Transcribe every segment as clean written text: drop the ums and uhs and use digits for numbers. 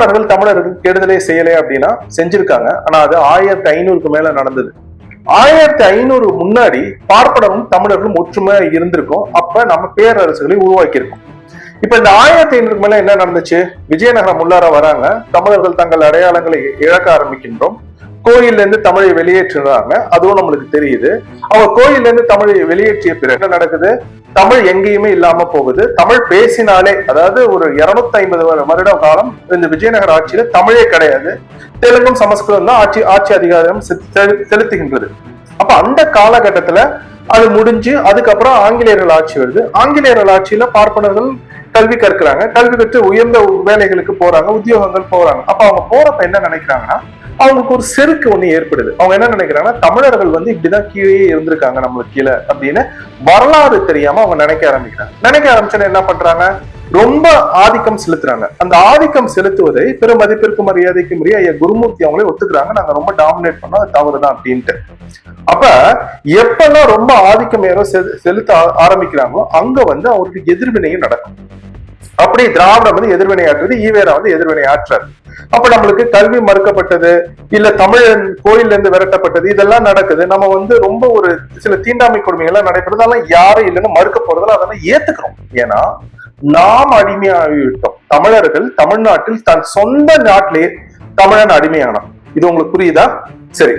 பார்ப்பனர்கள் தமிழர்கள் கெடுதலே செய்யலை அப்படின்னா செஞ்சிருக்காங்க. ஆனா அது 1500க்கு மேல நடந்தது. 1500 முன்னாடி பார்ப்பனரும் தமிழர்களும் ஒற்றுமை இருந்திருக்கும். அப்ப நம்ம பேரரசுகளை உருவாக்கி இருக்கோம். இப்ப இந்த 1500க்கு மேல என்ன நடந்துச்சு? விஜயநகரம் உள்ளார வராங்க, தமிழர்கள் தங்கள் அடையாளங்களை இழக்க ஆரம்பிக்கின்றோம். கோயில்ல இருந்து தமிழை வெளியேற்றுறாங்க, அதுவும் நம்மளுக்கு தெரியுது. அவங்க கோயில்ல இருந்து தமிழை வெளியேற்றிய பிறகு என்ன நடக்குது? தமிழ் எங்கேயுமே இல்லாம போகுது. தமிழ் பேசினாலே, அதாவது ஒரு 250 வருட காலம் இந்த விஜயநகர ஆட்சியில தமிழே கிடையாது. தெலுங்கும் சமஸ்கிருதம் தான் ஆட்சி அதிகாரம் செலுத்துகின்றது. அப்ப அந்த காலகட்டத்துல அது முடிஞ்சு அதுக்கப்புறம் ஆங்கிலேயர்கள் ஆட்சி வருது. ஆங்கிலேயர்கள் ஆட்சியில பார்ப்பனர்கள் கல்வி கற்கிறாங்க, கல்வி கற்று உயர்ந்த வேலைகளுக்கு போறாங்க, உத்தியோகங்கள் போறாங்க. அப்ப அவங்க போறப்ப என்ன நினைக்கிறாங்கன்னா, அவங்களுக்கு ஒரு செருக்கு ஒண்ணு ஏற்படுது. அவங்க என்ன நினைக்கிறாங்கன்னா, தமிழர்கள் வந்து இப்படிதான் கீழே இருந்திருக்காங்க நம்மளுக்கு கீழே அப்படின்னு வரலாறு தெரியாம அவங்க நினைக்க ஆரம்பிச்சோன்னு என்ன பண்றாங்க? ரொம்ப ஆதிக்கம் செலுத்துறாங்க. அந்த ஆதிக்கம் செலுத்துவதை பெரும் மதிப்பிற்கு மரியாதைக்கு முறைய ஐயா குருமூர்த்தி அவங்களே ஒத்துக்கிறாங்க, நாங்க ரொம்ப டாமினேட் பண்ணோம், அது தவறுதான் அப்படின்ட்டு. அப்ப எப்பெல்லாம் ரொம்ப ஆதிக்கம் யாரோ செலுத்த ஆரம்பிக்கிறாங்களோ அங்க வந்து அவருக்கு எதிர்வினையும் நடக்கும். அப்படி திராவிடம் வந்து எதிர்வினை ஆற்றுறது, ஈவேரா வந்து எதிர்வினை ஆற்றாரு. அப்ப நம்மளுக்கு கல்வி மறுக்கப்பட்டது, இல்ல தமிழன் கோயில்ல இருந்து விரட்டப்பட்டது, இதெல்லாம் நடக்குது. நம்ம வந்து ரொம்ப ஒரு சில தீண்டாமை கொடுமைகள்லாம் நடைபெறுது. அதெல்லாம் யாரும் இல்லைன்னு மறுக்க போறதுல அதெல்லாம் ஏத்துக்கிறோம். ஏன்னா நாம் அடிமையாகிவிட்டோம். தமிழர்கள் தமிழ்நாட்டில் தன் சொந்த நாட்டிலே தமிழன் அடிமையானான். இது உங்களுக்கு புரியுதா? சரி,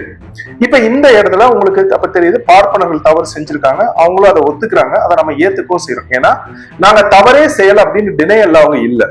இப்ப இந்த இடத்துல உங்களுக்கு அப்ப தெரியுது பார்ப்பனர்கள் தவறு செஞ்சிருக்காங்க, அவங்களும் அதை ஒத்துக்கிறாங்க, அதை நம்ம ஏத்துக்கவும் செய்யறோம். ஏன்னா நாங்க தவறே செய்யல அப்படின்னு டினையல் அவங்க இல்ல.